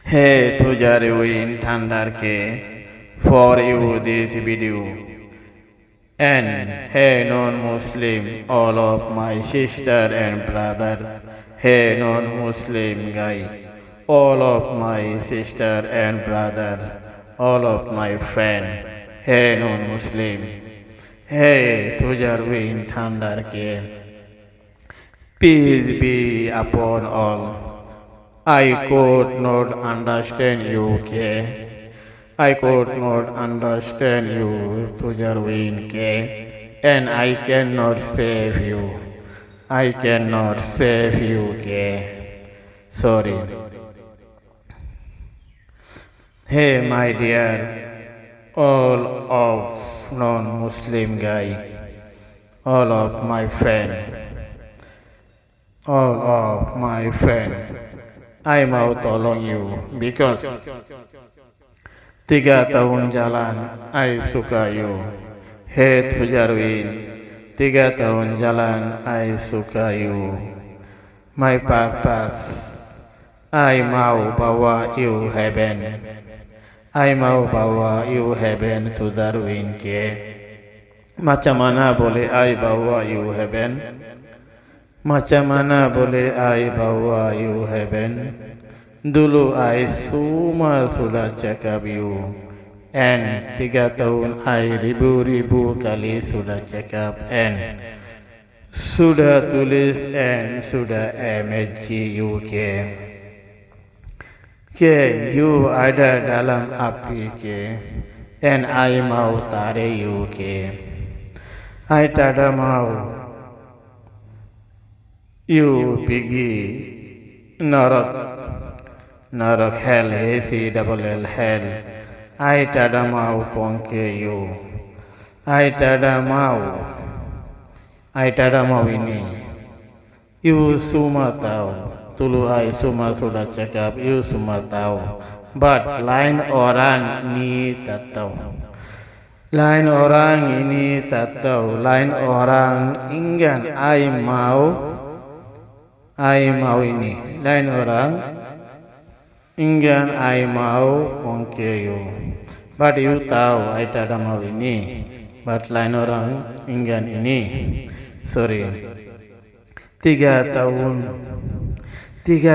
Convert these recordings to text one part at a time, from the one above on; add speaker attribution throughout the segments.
Speaker 1: Hey Tujaruin Tandarke, for you this video. And hey non-Muslim, all of my sister and brother. Hey non-Muslim guy, all of my sister and brother, all of my friend. Hey non-Muslim, hey Tujaruin Tandarke, peace be upon all. I could not understand you, K. I could not understand you, Tujarwin, K. And I cannot save you. I cannot save you, K. Sorry. Hey, my dear, all of non-Muslim guy, all of my friend, I'm out tolong you because 3 tahun jalan I suka you. Hey Tujarwin, 3 tahun jalan I suka you. My purpose, I mau bawa you heaven. I mau bawa you heaven to Darwin ke. Macam mana boleh I bawa you heaven? Macam mana boleh I bawa you heaven? Dulu I semua sudah cakap you. And 3 tahun I ribu-ribu kali sudah cakap and sudah tulis and sudah MSG you ke. Ke you ada dalam api ke. And I mau tarik you ke. I tada mau you pergi narak hell, HCLL hell. I tada mau conquer you. I tada mau ini. You semua tahu. Dulu I semua sudah cakap, you semua tahu. But lain orang ni tak tahu. Lain orang ini tak tahu. Lain orang ingin I mau ini. Lain orang ingin I mau conquer you. But you tahu I tada mau ini. But lain orang ingin ini. Sorry. 3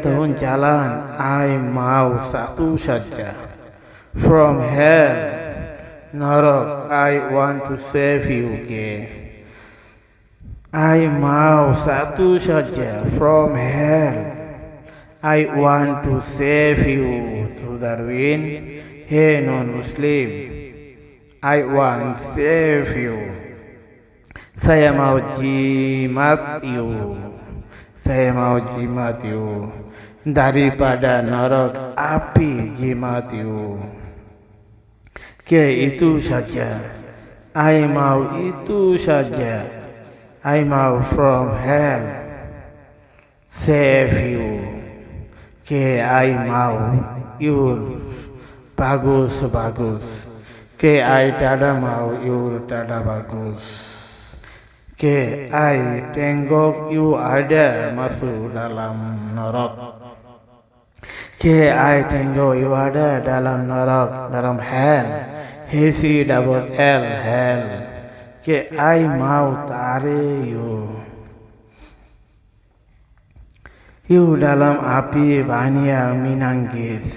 Speaker 1: tahun jalan I mau satu saja. From hell, neraka, I want to save you. Okay? I mau satu saja from hell. I want to save you to Darwin. Hey non-Muslim, I want to save you. Saya mau jimat you. Saya mau jimat you. Daripada neraka api jimat you. Ke itu saja. I mau itu saja. I mau from hell save you. Ke I mau you bagus. Ke I tada mau you tada bagus. Ke I tengok you ada masuk dalam neraka. Ke I tengok you ada dalam neraka, dalam hell. HCLL hell. Ke I mau tarik you dalam api banyak menangis.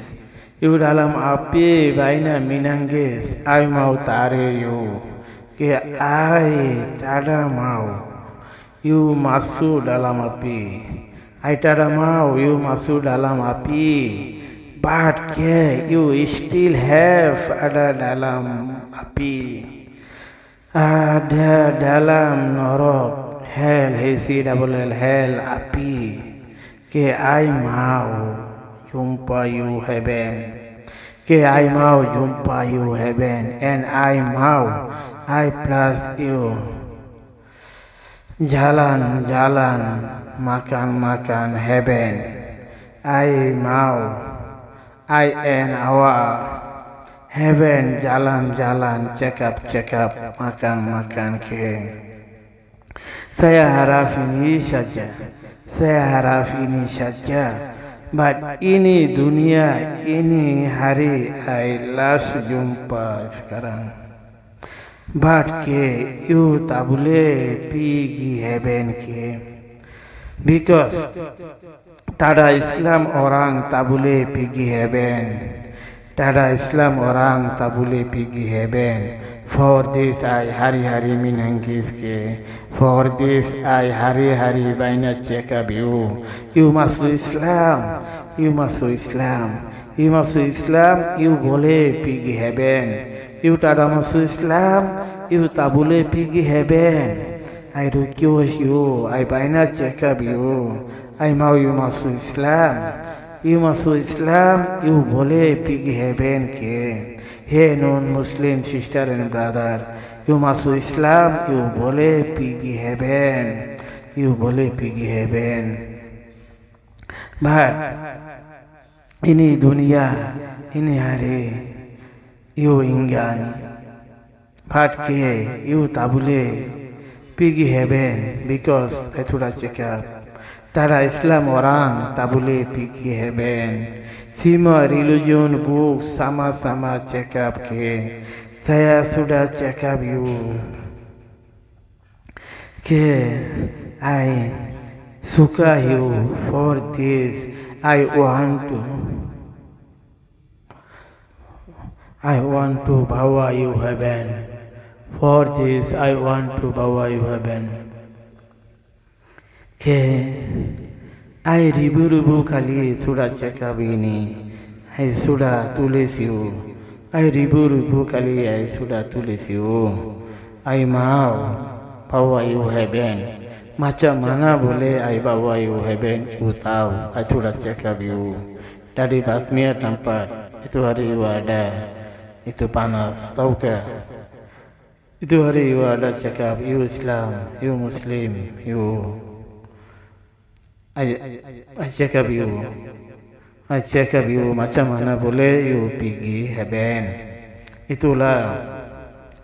Speaker 1: You dalam api banyak menangis. I mau tarik you. Ke I tada mau you masuk dalam api. I tada mau you masuk dalam api. But ke you still have ada dalam api. Ada dalam neraka hell, HCLL hell api. Ke I mau jumpa you heaven. Ke I mau jumpa you heaven. And I mau I plus you. Jalan-jalan, makan-makan heaven. I mau I and our heaven jalan-jalan, cakap-cakap, makan-makan ke. Saya harap ini saja. But ini dunia ini hari ay last jumpa sekarang. But ke you tabule pigi heaven ke. Because tada Islam orang tabule pigi heaven. Tada Islam orang tabule pigi heaven. For this I hari minangis ke. For this I hari baina check up you. You must Islam. You must Islam. You must Islam. You bole pigi heaven. You tada must Islam. You tabule pigi heaven. I request you. I baina check up you. I mau you must Islam. You must Islam. You bole pigi heaven ke. Hey non-Muslim sister and brother, you must Islam, you bole pigi heaven, you bole pigi heaven. But ini dunia, ini hari, you ingan, but ke you tabule pigi heaven because I should check up. Tada Islam orang tabule pigi heaven. Sima religion book sama check up ke saya sudah check up you ke I suka you for this I want to bawa you heaven for this I want to bawa you heaven ke I ribu kali sudah check up ini. I sudah tulis you. I ribu kali I sudah tulis you. I mau bawa you heaven. Macam mana boleh I bawa you heaven? You tahu. I sudah check up you. Dari Basmia tempat itu hari you ada. Itu panas. Tahu ke? Itu hari you ada check up. You Islam. You Muslim. You I check up you. I check up you. Macam mana boleh you pergi heaven? Itulah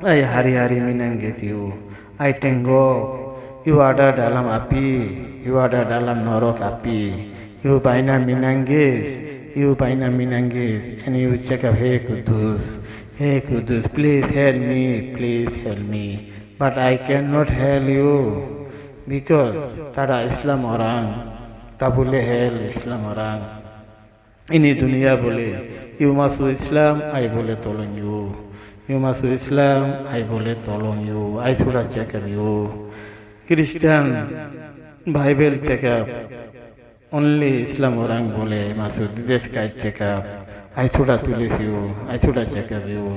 Speaker 1: I hari menangis you. I tengok you ada dalam api. You ada dalam neraka api. You baina menangis. You baina menangis. And you check up, hey Kudus, please help me. Please help me. But I cannot help you because tada Islam orang. Tabule hell Islam orang. Ini dunia boleh. You masuk Islam, I boleh tolong you. You masuk Islam, I boleh tolong you. I sudah check up you. Christian, Bible check up. Only Islam orang boleh masuk. This guy check up. I sudah tulis you. I sudah check up you.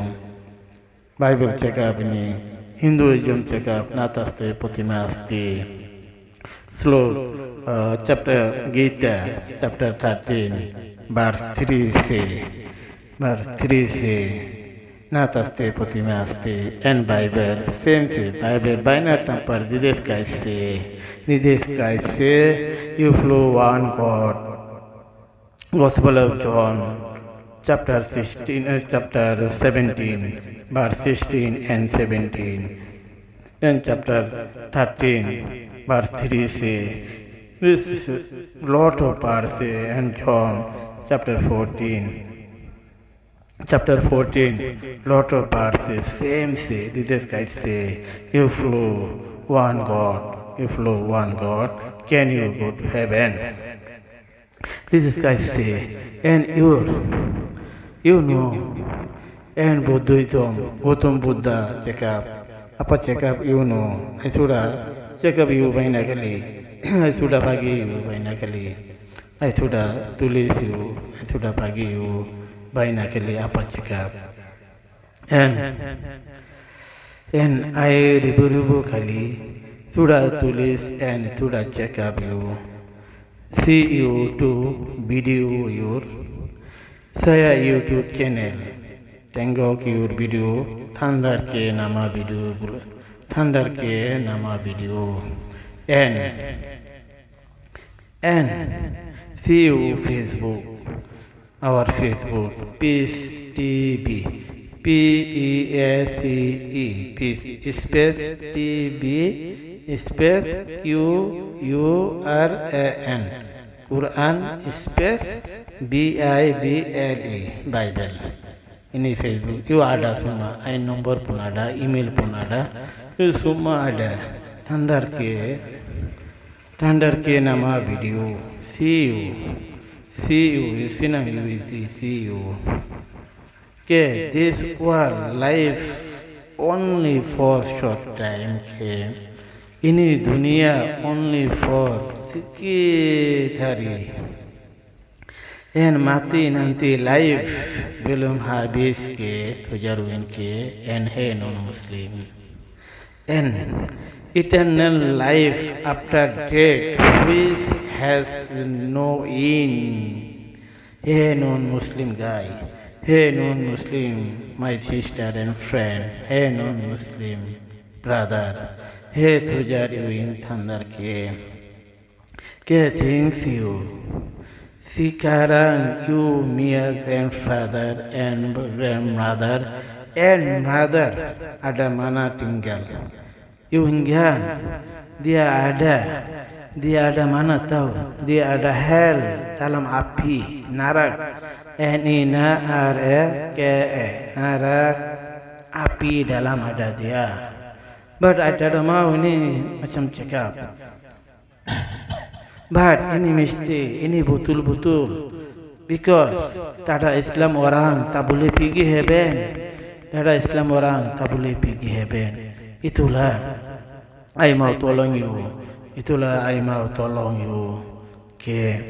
Speaker 1: Bible check up ini. Hinduism check up. Nataste, Potimaste. Slow. Chapter Gita, chapter 13, verse 3 say, Nataste Potimaste, and Bible, same say, Bible, Bina Tampar, this guy say, you flow one God. Gospel of John, chapter 17, verse 16 and 17, and chapter 13, verse 3 say, this is a lot of verses and John chapter 14, lot of verses, same say, this guy say, you flow one God, can you go to heaven? This guy say, and you know, and Buddhism, Gautam Buddha check up, apa check up, you know, I sudah check up you by Nakali. I sudah bagi you banyak kali. I sudah tulis you. I sudah bagi you banyak kali apa cakap. And I ribu kali sudah tulis and sudah cakap you. See you to video your. Saya YouTube channel. Tengok your video. Thandar ke nama video. And see you Facebook, our Facebook, Peace TV, PEACE, Peace, space TV, space UURAN, Quran space Bible Bible. Ini Facebook, you ada semua, I nomor pun ada, email pun ada, itu semua ada. Tandar ke nama video, see you, sinang you see you. Okay, this world life only for short time. Okay, ini dunia only for sikit hari. En mati nanti life belum habis ke tujaruin ke en he non Muslim. En eternal life after death which has no end. Hey non Muslim guy, hey non Muslim my sister and friend, hey non Muslim brother, hey tujaruin thandar ke thinks you. Sekarang you, mere grandfather and grandmother and mother ada mana tinggal? You hingga dia ada mana tahu? Dia ada hell dalam api narak. Narak api dalam ada dia. But I tidak mau ini macam cakap. But ini mesti, ini betul-betul. Because tada Islam orang tak boleh pergi heaven. Tada Islam orang tak boleh pergi heaven. Itulah I mau tolong you. Okay.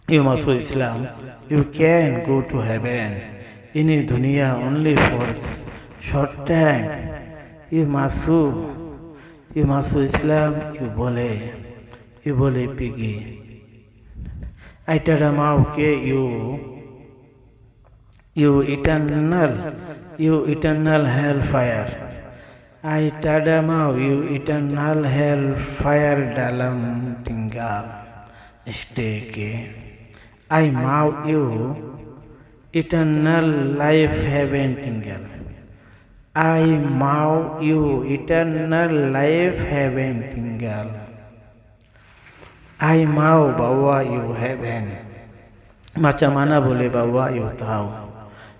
Speaker 1: You masuk Islam, you can go to heaven. Ini dunia only for short time. You masuk Islam, you boleh pergi. I tada mau ke you eternal hellfire. I tada mau you eternal hellfire dalam tinggal stay ke. I mau you eternal life heaven tinggal. I mau you eternal life heaven tinggal. I mau bawa you heaven. Macam mana boleh bawa you tahu.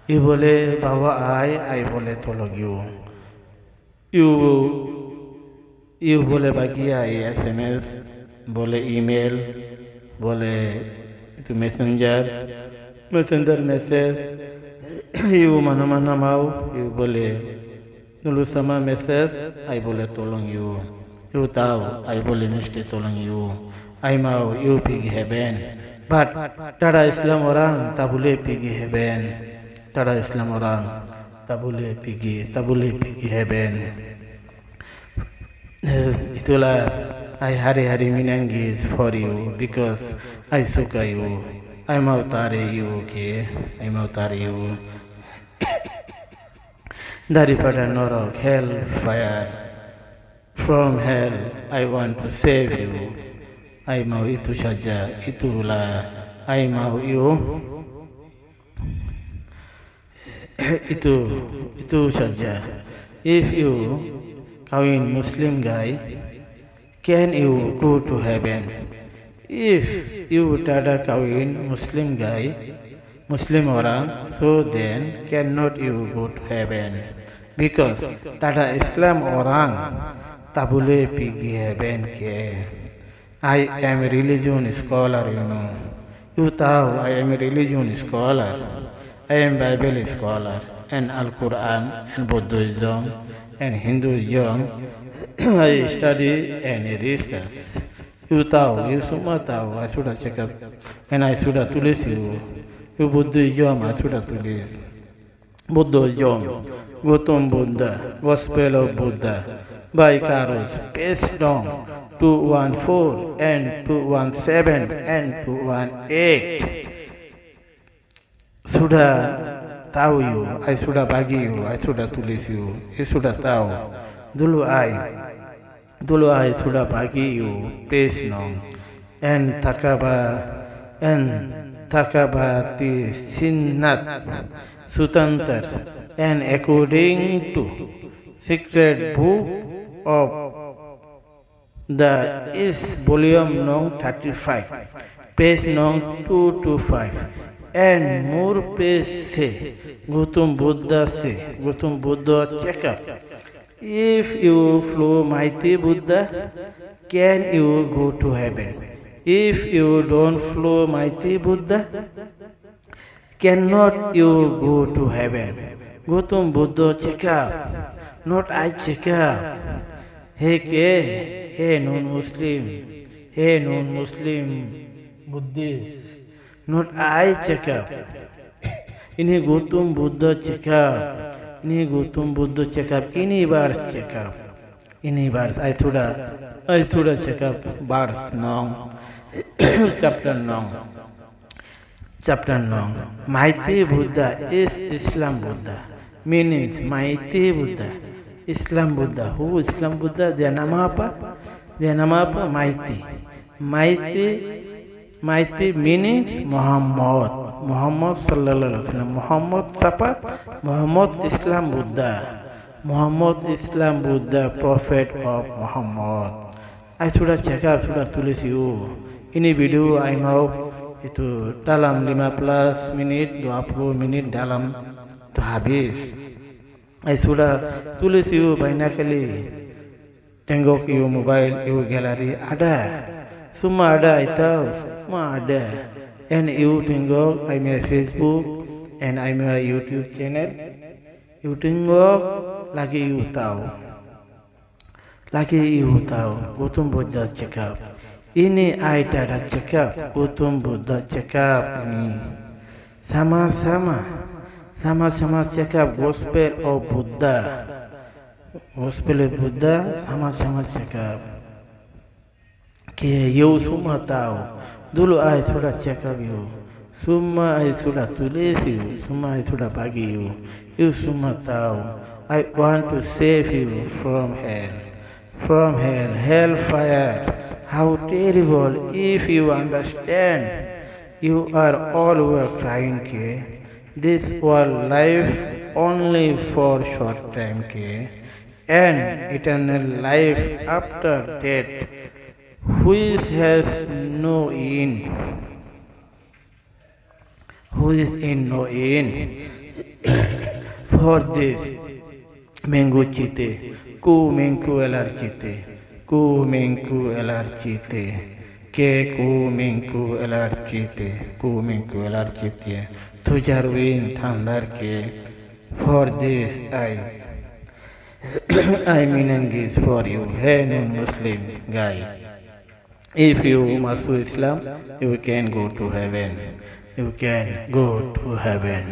Speaker 1: You boleh bawa I boleh tolong you. You boleh bagi I SMS, boleh email, boleh itu messenger message. You mana-mana mau, you boleh tulis sama message, I boleh tolong you. You tahu, I boleh mesti tolong you. I mau you pergi heaven. But tada Islam orang tak boleh pergi heaven. Tada Islam orang tak boleh pergi heaven. Itulah I hari-hari menangis for you because I suka you. I mau tarik you, okay? I mau tarik you daripada neraka hell fire. From hell I want to save you. I mau itu saja, itulah I mau you. Itu saja. If you kawin Muslim guy, can you go to heaven? If you tada kawin Muslim guy, Muslim orang, so then cannot you go to heaven. Because tada Islam orang tak boleh pergi heaven ke. I am a religion scholar, you know. You tahu, I am a religion scholar. I am Bible scholar and Al-Quran and Buddhism and Hinduism. I study and research. You tahu, you semua tahu. I sudah cakap and I sudah tulis you. You Buddhism, I sudah tulis. Buddhism, Gautam Buddha, Gospel of Buddha, by Carlos, based on 214 and 217 and 218. Sudah tahu you, I sudah bagi you, I sudah tulis you sudah tahu. Dulu I sudah bagi you, based on and takabati sinat sutantar and according to secret book of the is volume no 35 Page nong 225. And more page say, Gautam Buddha say, Gautam Buddha check up. If you follow mighty Buddha, can you go to heaven? If you don't follow mighty Buddha, cannot you go to heaven? Gautam Buddha check up, not I check up. Hey non-Muslim Buddhist, not I check up. Ini Gautam Buddha check up. Ini Gautam Buddha check up. Ini verse check up. Ini verse I thoda check up verse nong chapter nong. Mighty Buddha is Islam Buddha. Meanings mighty Buddha, Islam Buddha. Who Islam Buddha? Dia nama apa? Dia nama apa? Mighty. Mighty meanings Muhammad sallallahu alaihi wasallam. Muhammad siapa? Muhammad Islam Buddha. Muhammad Islam Buddha, Prophet of Muhammad. I sudah cakap, sudah tulis you. Ini video I mau itu dalam 15 minit, 20 minit dalam itu habis. I sudah tulis you banyak kali. Tengok you mobile, you gallery ada. Semua ada itu, semua ada. And you tengok I my Facebook and I my YouTube channel. You tengok lagi you tahu. Gautam Buddha cakap. Ini I tidak cakap. Gautam Buddha cakap ini. Sama-sama cakap Gospel of Buddha. Gospel of Buddha sama-sama cakap. Que you semua tahu. Dulu I sudah cakap you. Semua I sudah tulis you. Semua I sudah bagi you. You semua tahu. I want to save you from hell. Hellfire. How terrible if you understand. You are all over trying, this world life only for short time, and eternal life after death, which has no end. No end. For this, Mengu Chite, Ku Menku Elarchite, Ku Menku Elarchite, Ke Ku Menku Elarchite, Tujarwin Thandar Ke, for this I meaningis for you, hey non-Muslim guy. If you must do Islam, you can go to heaven. You can go to heaven.